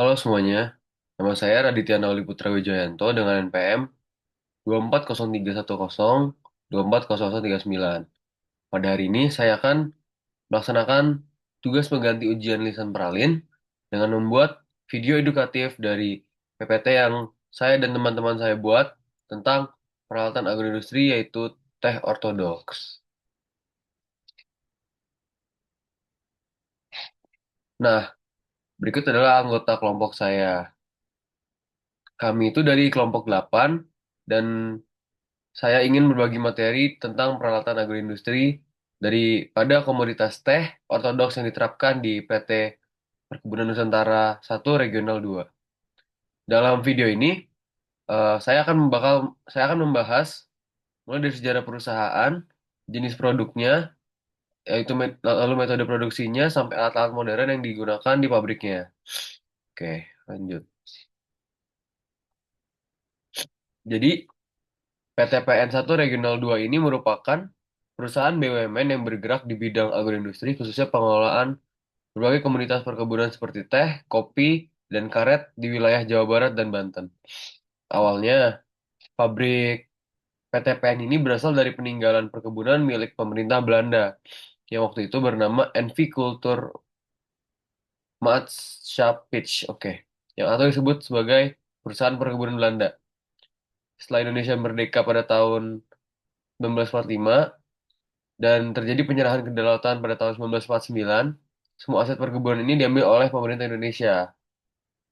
Halo semuanya, nama saya Raditya Nauli Putra Wijayanto dengan NPM 240310 240039. Pada hari ini saya akan melaksanakan tugas pengganti ujian lisan Peralin dengan membuat video edukatif dari PPT yang saya dan teman-teman saya buat tentang peralatan agroindustri yaitu teh ortodoks. Nah, berikut adalah anggota kelompok saya. Kami itu dari kelompok 8 dan saya ingin berbagi materi tentang peralatan agroindustri daripada komoditas teh ortodoks yang diterapkan di PT Perkebunan Nusantara 1 Regional 2. Dalam video ini, saya akan membahas mulai dari sejarah perusahaan, jenis produknya, yaitu lalu metode produksinya sampai alat-alat modern yang digunakan di pabriknya. Oke, lanjut. Jadi, PT PN 1 Regional 2 ini merupakan perusahaan BUMN yang bergerak di bidang agroindustri, khususnya pengelolaan berbagai komoditas perkebunan seperti teh, kopi, dan karet di wilayah Jawa Barat dan Banten. Awalnya, pabrik PT PN ini berasal dari peninggalan perkebunan milik pemerintah Belanda yang waktu itu bernama NV Kultur Maatschappij, oke, yang atau disebut sebagai perusahaan perkebunan Belanda. Setelah Indonesia merdeka pada tahun 1945 dan terjadi penyerahan kedaulatan pada tahun 1949, semua aset perkebunan ini diambil oleh pemerintah Indonesia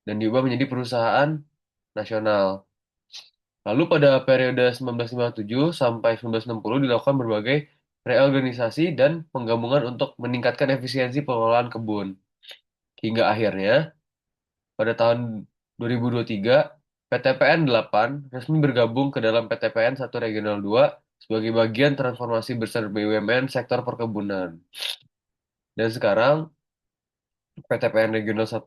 dan diubah menjadi perusahaan nasional. Lalu pada periode 1957 sampai 1960 dilakukan berbagai reorganisasi dan penggabungan untuk meningkatkan efisiensi pengelolaan kebun. Hingga akhirnya pada tahun 2023 PT PN 8 resmi bergabung ke dalam PT PN 1 Regional 2 sebagai bagian transformasi besar BUMN sektor perkebunan. Dan sekarang PT PN Regional 1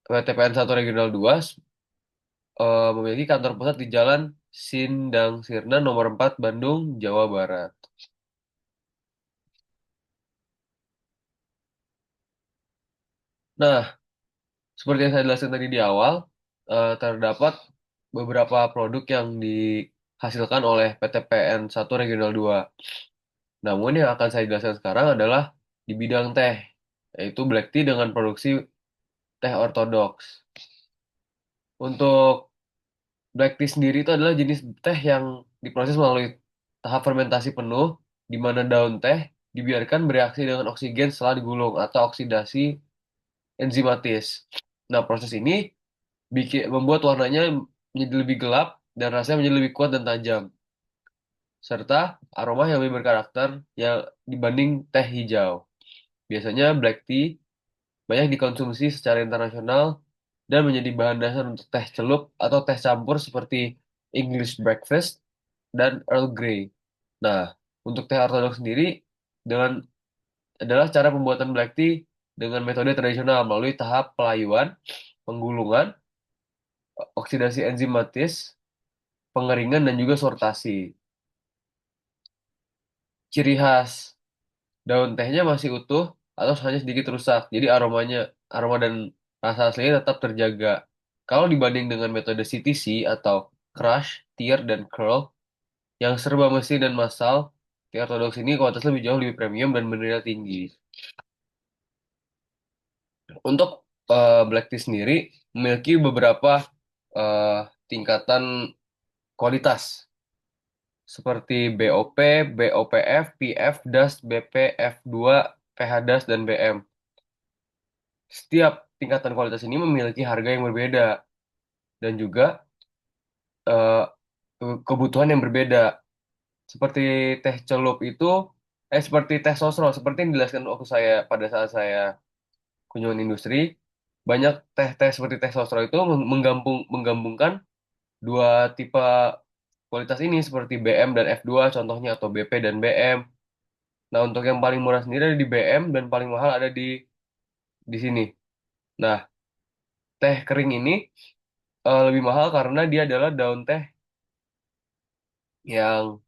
PT PN 1 Regional 2 memiliki kantor pusat di Jalan Sindang Sirna nomor 4 Bandung, Jawa Barat. Nah, seperti yang saya jelaskan tadi di awal, terdapat beberapa produk yang dihasilkan oleh PT PN 1 Regional 2. Namun yang akan saya jelaskan sekarang adalah di bidang teh, yaitu black tea dengan produksi teh ortodoks. Untuk black tea sendiri itu adalah jenis teh yang diproses melalui tahap fermentasi penuh, di mana daun teh dibiarkan bereaksi dengan oksigen setelah digulung atau oksidasi enzimatis. Nah, proses ini membuat warnanya menjadi lebih gelap dan rasanya menjadi lebih kuat dan tajam, serta aroma yang lebih berkarakter yang dibanding teh hijau. Biasanya black tea banyak dikonsumsi secara internasional dan menjadi bahan dasar untuk teh celup atau teh campur seperti English breakfast dan Earl Grey. Nah, untuk teh ortodok sendiri dengan adalah cara pembuatan black tea dengan metode tradisional melalui tahap pelayuan, penggulungan, oksidasi enzimatis, pengeringan, dan juga sortasi. Ciri khas daun tehnya masih utuh atau hanya sedikit rusak, jadi aroma dan rasa aslinya tetap terjaga. Kalau dibanding dengan metode CTC atau crush, tear, dan curl yang serba mesin dan massal, tea ortodoks ini kualitas lebih jauh lebih premium dan bernilai tinggi. Untuk black tea sendiri memiliki beberapa eh, tingkatan kualitas seperti BOP, BOPF, PF, DAS, BP, F2, PH DAS, dan BM. Setiap tingkatan kualitas ini memiliki harga yang berbeda dan juga eh, kebutuhan yang berbeda. Seperti teh celup itu, seperti teh sosro, seperti yang dijelaskan waktu saya pada saat saya kunjungan industri, banyak teh-teh seperti teh sosro itu menggabungkan dua tipe kualitas ini seperti BM dan F2 contohnya atau BP dan BM. Nah, untuk yang paling murah sendiri ada di BM dan paling mahal ada di sini. Nah, teh kering ini lebih mahal karena dia adalah daun teh yang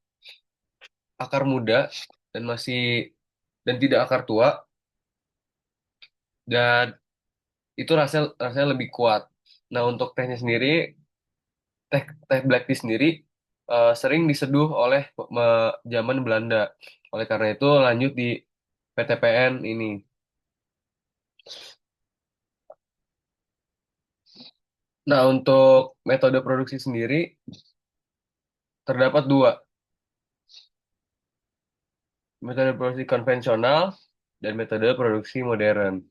akar muda dan masih dan tidak akar tua dan itu rasanya rasanya lebih kuat. Nah, untuk tehnya sendiri, teh teh black tea sendiri sering diseduh oleh zaman Belanda. Oleh karena itu lanjut di PTPN ini. Nah, untuk metode produksi sendiri terdapat dua, metode produksi konvensional dan metode produksi modern.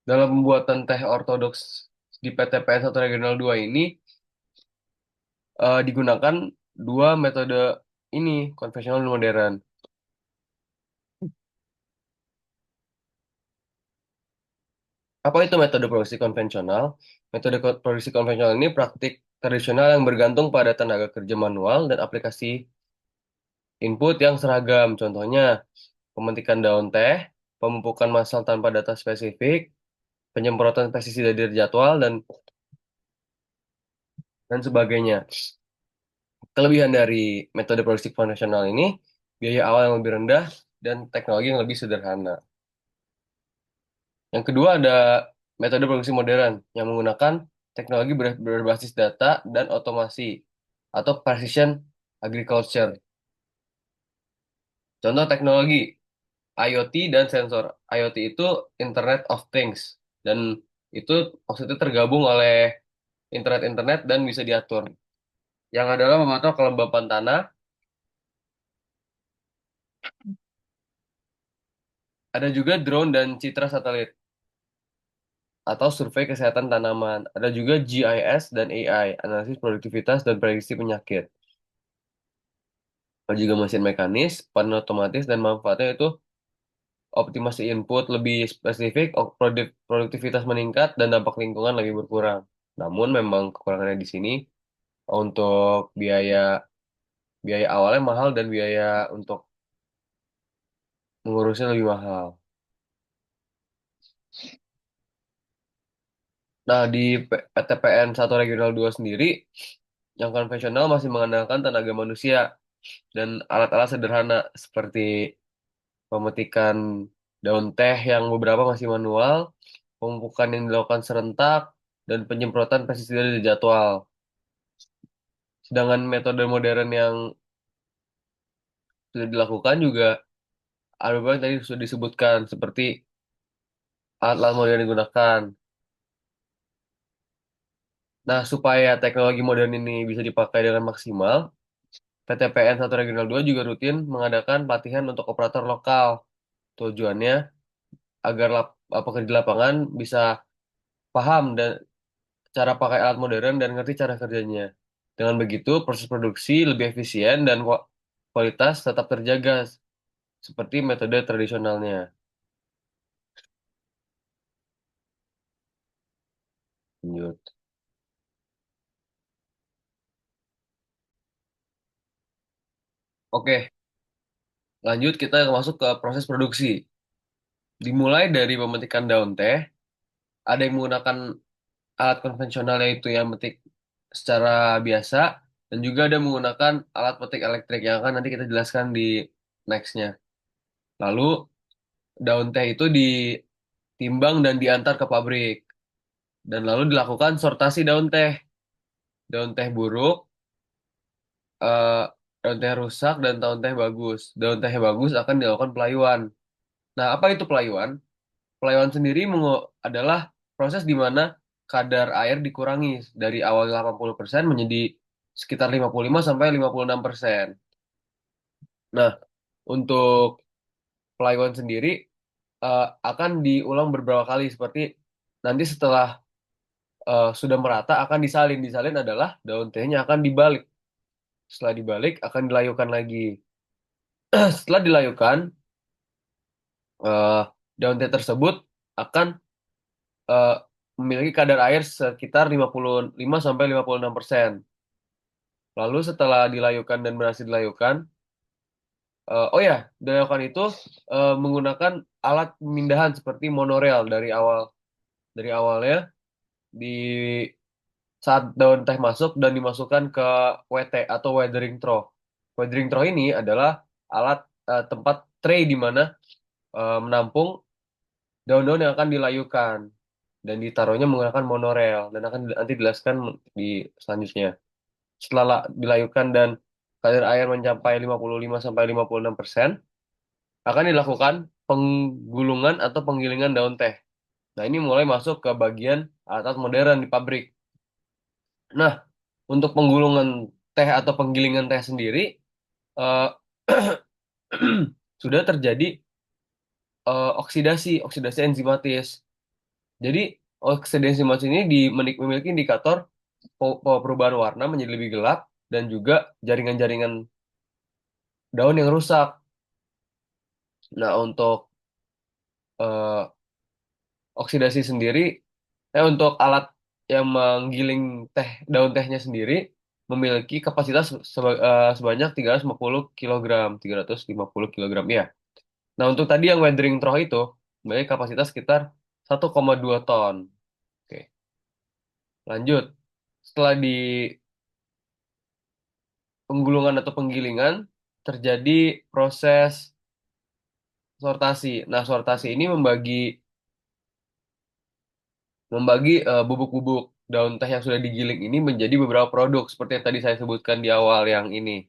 Dalam pembuatan teh ortodoks di PTPN 1 Regional 2 ini digunakan dua metode ini, konvensional dan modern. Apa itu metode produksi konvensional? Metode produksi konvensional ini praktik tradisional yang bergantung pada tenaga kerja manual dan aplikasi input yang seragam. Contohnya, pemetikan daun teh, pemupukan massal tanpa data spesifik, penyemprotan pestisida dari jadwal, dan sebagainya. Kelebihan dari metode produksi konvensional ini, biaya awal yang lebih rendah dan teknologi yang lebih sederhana. Yang kedua ada metode produksi modern yang menggunakan teknologi berbasis data dan otomasi atau precision agriculture. Contoh teknologi IoT dan sensor. IoT itu Internet of Things dan itu maksudnya tergabung oleh internet-internet dan bisa diatur. Yang adalah memantau kelembapan tanah, ada juga drone dan citra satelit atau survei kesehatan tanaman. Ada juga GIS dan AI, analisis produktivitas dan prediksi penyakit. Ada juga mesin mekanis, panel otomatis, dan manfaatnya itu optimasi input lebih spesifik, produktivitas meningkat, dan dampak lingkungan lebih berkurang. Namun memang kekurangannya di sini untuk biaya biaya awalnya mahal dan biaya untuk mengurusnya lebih mahal. Nah, di PTPN 1 Regional 2 sendiri, yang konvensional masih mengandalkan tenaga manusia dan alat-alat sederhana seperti pemetikan daun teh yang beberapa masih manual, pemupukan yang dilakukan serentak, dan penyemprotan pestisida dari jadwal. Sedangkan metode modern yang sudah dilakukan juga ada beberapa yang tadi sudah disebutkan, seperti alat-alat modern yang digunakan. Nah, supaya teknologi modern ini bisa dipakai dengan maksimal, PTPN 1 Regional 2 juga rutin mengadakan pelatihan untuk operator lokal. Tujuannya agar pekerja di lapangan bisa paham dan cara pakai alat modern dan ngerti cara kerjanya. Dengan begitu, proses produksi lebih efisien dan kualitas tetap terjaga seperti metode tradisionalnya. Lanjut. Oke, lanjut kita masuk ke proses produksi. Dimulai dari pemetikan daun teh, ada yang menggunakan alat konvensional yaitu yang metik secara biasa, dan juga ada menggunakan alat petik elektrik yang akan nanti kita jelaskan di nextnya. Lalu daun teh itu ditimbang dan diantar ke pabrik, dan lalu dilakukan sortasi daun teh. Daun teh buruk, eh, daun teh rusak, dan daun teh bagus. Daun teh bagus akan dilakukan pelayuan. Nah, apa itu pelayuan? Pelayuan sendiri adalah proses di mana kadar air dikurangi dari awal 80% menjadi sekitar 55 sampai 56%. Nah, untuk pelayuan sendiri akan diulang beberapa kali seperti nanti setelah sudah merata akan disalin. Disalin adalah daun tehnya akan dibalik. Setelah dibalik akan dilayukan lagi. Setelah dilayukan, eh, daun teh tersebut akan eh, memiliki kadar air sekitar 55 sampai 56%. Lalu setelah dilayukan dan berhasil dilayukan, oh ya, dilayukan itu menggunakan alat pemindahan seperti monorail dari awalnya di saat daun teh masuk dan dimasukkan ke WT atau weathering trough. Weathering trough ini adalah alat tempat tray di mana menampung daun-daun yang akan dilayukan dan ditaruhnya menggunakan monorail dan akan nanti dijelaskan di selanjutnya. Setelah dilayukan dan kadar air mencapai 55 sampai 56%, akan dilakukan penggulungan atau penggilingan daun teh. Nah, ini mulai masuk ke bagian alat modern di pabrik. Nah, untuk penggulungan teh atau penggilingan teh sendiri eh, sudah terjadi oksidasi enzimatis. Jadi oksidasi enzimatis ini memiliki indikator perubahan warna menjadi lebih gelap dan juga jaringan-jaringan daun yang rusak. Nah, untuk eh, oksidasi sendiri, untuk alat yang menggiling daun tehnya sendiri memiliki kapasitas sebanyak 350 kilogram ya. Nah, untuk tadi yang weathering trough itu memiliki kapasitas sekitar 1,2 ton. Oke, lanjut. Setelah di penggulungan atau penggilingan, terjadi proses sortasi. Nah, sortasi ini membagi membagi bubuk-bubuk daun teh yang sudah digiling ini menjadi beberapa produk seperti yang tadi saya sebutkan di awal yang ini.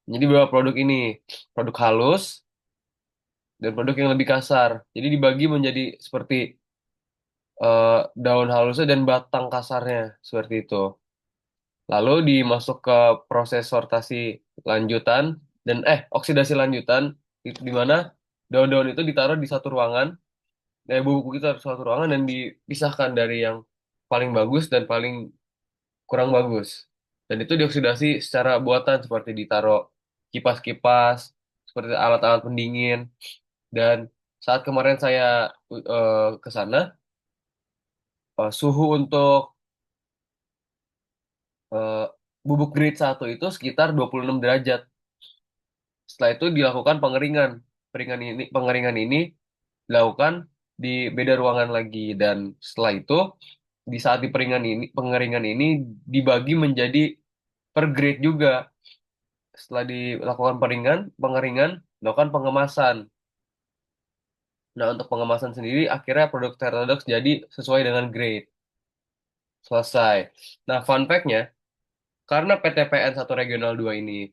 Jadi beberapa produk ini, produk halus dan produk yang lebih kasar. Jadi dibagi menjadi seperti daun halusnya dan batang kasarnya seperti itu. Lalu dimasuk ke proses sortasi lanjutan dan oksidasi lanjutan di mana daun-daun itu ditaruh di satu ruangan, bubuk itu di satu ruangan dan dipisahkan dari yang paling bagus dan paling kurang bagus. Dan itu dioksidasi secara buatan seperti ditaruh kipas-kipas, seperti alat-alat pendingin. Dan saat kemarin saya ke sana, suhu untuk eh, bubuk grade 1 itu sekitar 26 derajat. Setelah itu dilakukan pengeringan. Pengeringan ini dilakukan di beda ruangan lagi dan setelah itu di saat pengeringan ini dibagi menjadi per grade juga. Setelah dilakukan pengeringan, dilakukan pengemasan. Nah, untuk pengemasan sendiri, akhirnya produk Tetrodox jadi sesuai dengan grade. Selesai. Nah, fun fact-nya, karena PT PN 1 Regional 2 ini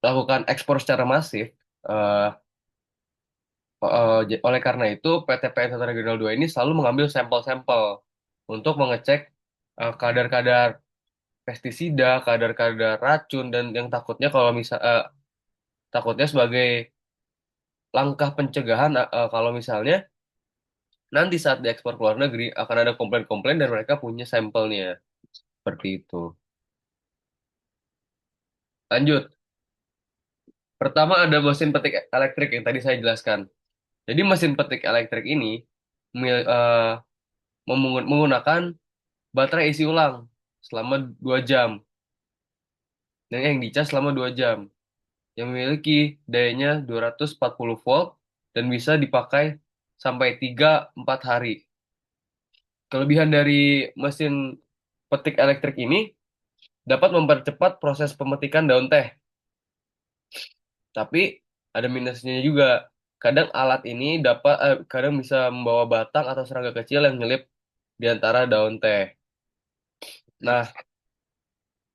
melakukan ekspor secara masif, eh, oleh karena itu, PT PN 1 Regional 2 ini selalu mengambil sampel-sampel untuk mengecek kadar-kadar pestisida, kadar-kadar racun, dan yang takutnya sebagai langkah pencegahan kalau misalnya nanti saat diekspor ke luar negeri akan ada komplain-komplain dan mereka punya sampelnya. Seperti itu. Lanjut. Pertama ada mesin petik elektrik yang tadi saya jelaskan. Jadi mesin petik elektrik ini menggunakan baterai isi ulang selama 2 jam. Dan yang dicas selama 2 jam. Yang memiliki dayanya 240 volt dan bisa dipakai sampai 3-4 hari. Kelebihan dari mesin petik elektrik ini dapat mempercepat proses pemetikan daun teh. Tapi ada minusnya juga. Kadang bisa membawa batang atau serangga kecil yang nyelip di antara daun teh. Nah,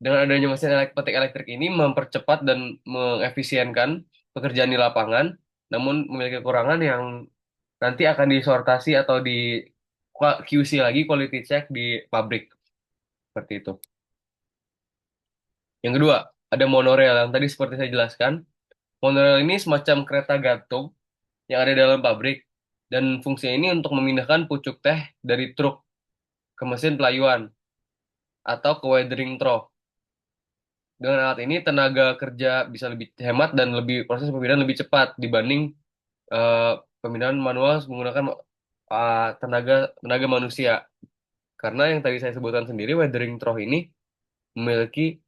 dengan adanya petik elektrik ini mempercepat dan mengefisienkan pekerjaan di lapangan, namun memiliki kekurangan yang nanti akan disortasi atau di QC lagi, quality check di pabrik. Seperti itu. Yang kedua, ada monorail yang tadi seperti saya jelaskan. Monorail ini semacam kereta gantung yang ada dalam pabrik dan fungsinya ini untuk memindahkan pucuk teh dari truk ke mesin pelayuan atau ke weathering trough. Dengan alat ini tenaga kerja bisa lebih hemat dan proses pemindahan lebih cepat dibanding eh, pemindahan manual menggunakan tenaga tenaga manusia. Karena yang tadi saya sebutkan sendiri weathering trough ini memiliki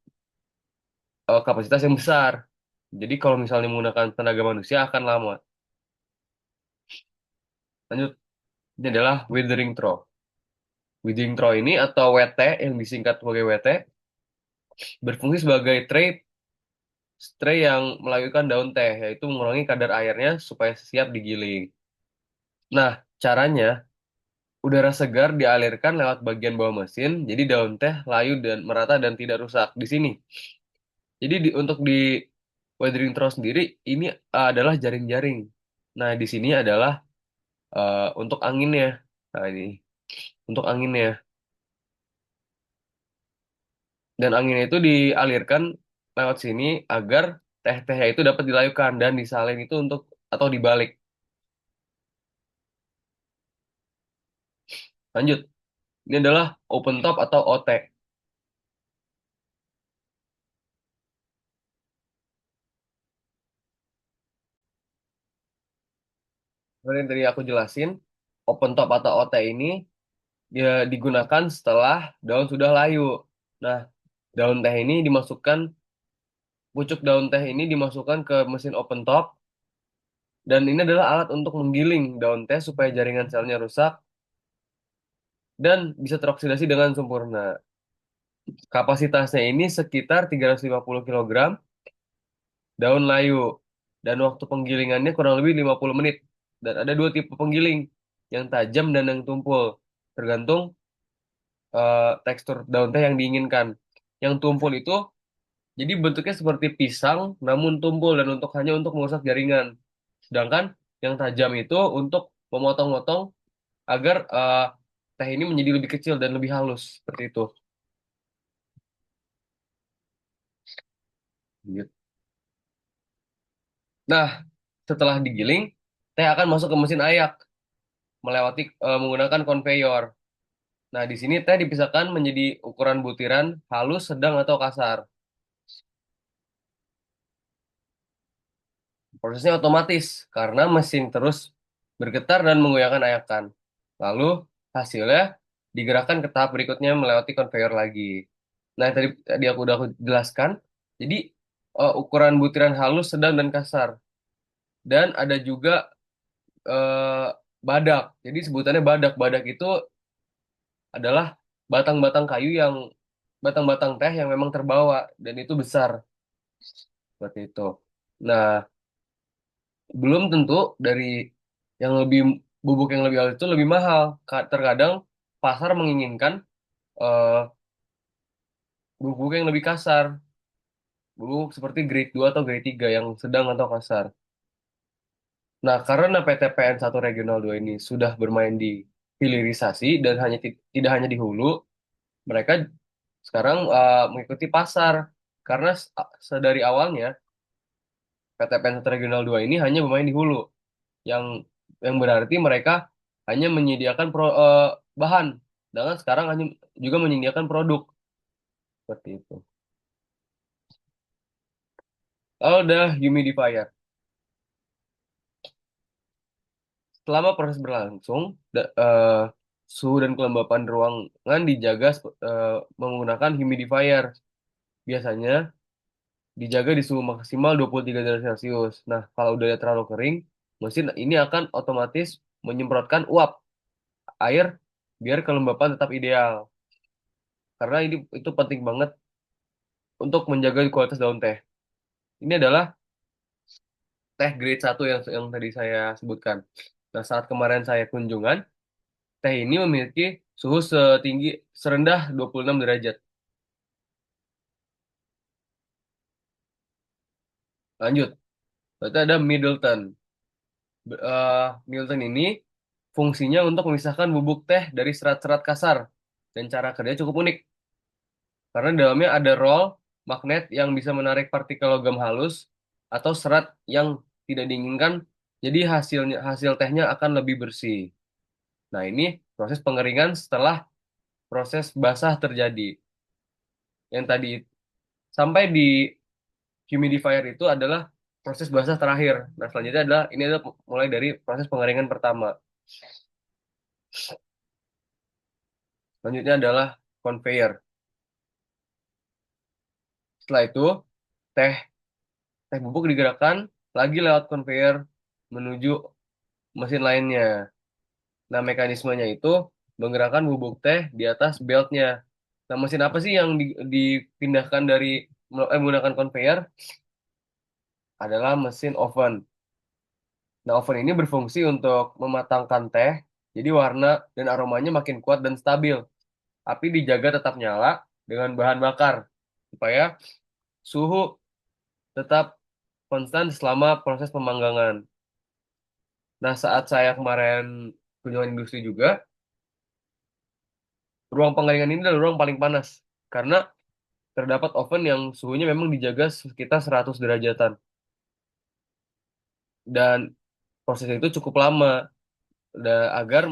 kapasitas yang besar. Jadi kalau misalnya menggunakan tenaga manusia akan lama. Lanjut, ini adalah weathering trough. Weathering trough ini atau WT yang disingkat sebagai WT berfungsi sebagai tray yang melayukan daun teh, yaitu mengurangi kadar airnya supaya siap digiling. Nah, caranya, udara segar dialirkan lewat bagian bawah mesin, jadi daun teh layu dan merata dan tidak rusak. Di sini. Jadi untuk di weathering trough sendiri, ini adalah jaring-jaring. Nah, di sini adalah untuk anginnya. Nah, ini untuk anginnya. Dan anginnya itu dialirkan lewat sini agar teh-tehnya itu dapat dilayukan dan disalin itu untuk atau dibalik. Lanjut. Ini adalah open top atau OT. Seperti yang tadi aku jelasin, open top atau OT ini dia digunakan setelah daun sudah layu. Nah, daun teh ini dimasukkan, pucuk daun teh ini dimasukkan ke mesin open top, dan ini adalah alat untuk menggiling daun teh supaya jaringan selnya rusak dan bisa teroksidasi dengan sempurna. Kapasitasnya ini sekitar 350 kilogram daun layu, dan waktu penggilingannya kurang lebih 50 menit. Dan ada dua tipe penggiling, yang tajam dan yang tumpul, tergantung tekstur daun teh yang diinginkan. Yang tumpul itu jadi bentuknya seperti pisang namun tumpul dan hanya untuk merusak jaringan. Sedangkan yang tajam itu untuk memotong-motong agar teh ini menjadi lebih kecil dan lebih halus seperti itu. Gitu. Nah, setelah digiling, teh akan masuk ke mesin ayak melewati menggunakan konveyor. Nah, di sini teh dipisahkan menjadi ukuran butiran, halus, sedang, atau kasar. Prosesnya otomatis karena mesin terus bergetar dan menggoyangkan ayakan. Lalu hasilnya digerakkan ke tahap berikutnya melewati konveyor lagi. Nah, tadi aku jelaskan. Jadi ukuran butiran halus, sedang, dan kasar. Dan ada juga eh, badak. Jadi sebutannya badak. Badak itu adalah batang-batang kayu yang batang-batang teh yang memang terbawa dan itu besar seperti itu. Nah, belum tentu dari yang lebih bubuk yang lebih halus itu lebih mahal. Terkadang pasar menginginkan eh, bubuk yang lebih kasar, bubuk seperti grade 2 atau grade 3 yang sedang atau kasar. Nah, karena PTPN 1 Regional 2 ini sudah bermain di hilirisasi dan tidak hanya di hulu, mereka sekarang mengikuti pasar karena sedari awalnya PTPN 1 Regional 2 ini hanya bermain di hulu, yang berarti mereka hanya menyediakan bahan, sedangkan sekarang hanya juga menyediakan produk seperti itu. Lalu udah humidifier. Selama proses berlangsung, suhu dan kelembapan ruangan dijaga menggunakan humidifier. Biasanya dijaga di suhu maksimal 23 derajat Celcius. Nah, kalau udah terlalu kering, mesin ini akan otomatis menyemprotkan uap air biar kelembapan tetap ideal. Karena itu penting banget untuk menjaga kualitas daun teh. Ini adalah teh grade 1 yang tadi saya sebutkan. Nah, saat kemarin saya kunjungan, teh ini memiliki suhu serendah 26 derajat. Lanjut, berarti ada Middleton. Middleton ini fungsinya untuk memisahkan bubuk teh dari serat-serat kasar. Dan cara kerja cukup unik, karena di dalamnya ada roll magnet yang bisa menarik partikel logam halus atau serat yang tidak diinginkan, jadi hasil tehnya akan lebih bersih. Nah, ini proses pengeringan setelah proses basah terjadi. Yang tadi sampai di humidifier itu adalah proses basah terakhir. Nah, selanjutnya ini adalah mulai dari proses pengeringan pertama. Selanjutnya adalah conveyor. Setelah itu, teh teh bubuk digerakkan lagi lewat conveyor menuju mesin lainnya. Nah, mekanismenya itu menggerakkan bubuk teh di atas beltnya. Nah, mesin apa sih yang dipindahkan dari menggunakan conveyor? Adalah mesin oven. Nah, oven ini berfungsi untuk mematangkan teh, jadi warna dan aromanya makin kuat dan stabil. Api dijaga tetap nyala dengan bahan bakar, supaya suhu tetap konstan selama proses pemanggangan. Nah, saat saya kemarin kunjungan industri juga, ruang pengeringan ini adalah ruang paling panas, karena terdapat oven yang suhunya memang dijaga sekitar 100 derajatan. Dan proses itu cukup lama, agar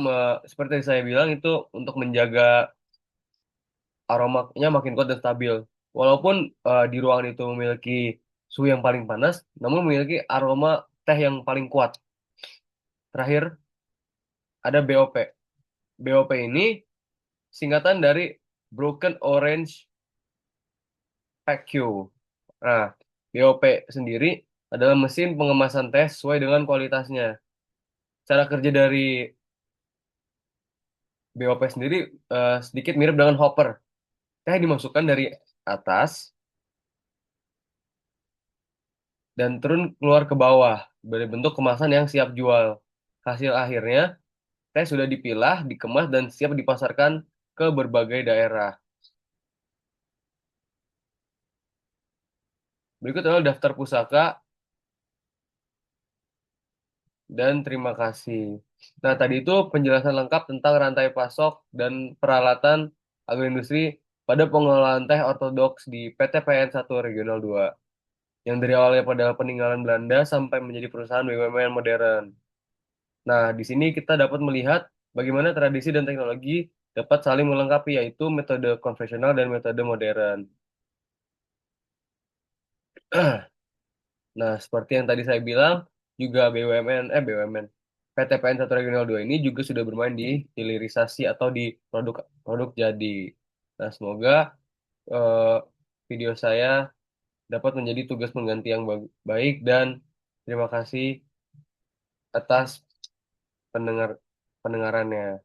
seperti yang saya bilang itu untuk menjaga aromanya makin kuat dan stabil. Walaupun di ruangan itu memiliki suhu yang paling panas, namun memiliki aroma teh yang paling kuat. Terakhir, ada BOP. BOP ini singkatan dari Broken Orange PQ. Nah, BOP sendiri adalah mesin pengemasan teh sesuai dengan kualitasnya. Cara kerja dari BOP sendiri sedikit mirip dengan hopper. Teh dimasukkan dari atas dan turun keluar ke bawah dari bentuk kemasan yang siap jual. Hasil akhirnya, teh sudah dipilah, dikemas, dan siap dipasarkan ke berbagai daerah. Berikut adalah daftar pusaka dan terima kasih. Nah, tadi itu penjelasan lengkap tentang rantai pasok dan peralatan agroindustri pada pengelolaan teh ortodoks di PT PN 1 Regional 2, yang dari awalnya pada peninggalan Belanda sampai menjadi perusahaan BUMN modern. Nah, di sini kita dapat melihat bagaimana tradisi dan teknologi dapat saling melengkapi, yaitu metode konvensional dan metode modern. Nah, seperti yang tadi saya bilang, juga BUMN, PT PN 1 Regional 2 ini juga sudah bermain di hilirisasi atau di produk produk jadi. Nah, semoga eh, video saya dapat menjadi tugas pengganti yang baik, dan terima kasih atas pendengarannya.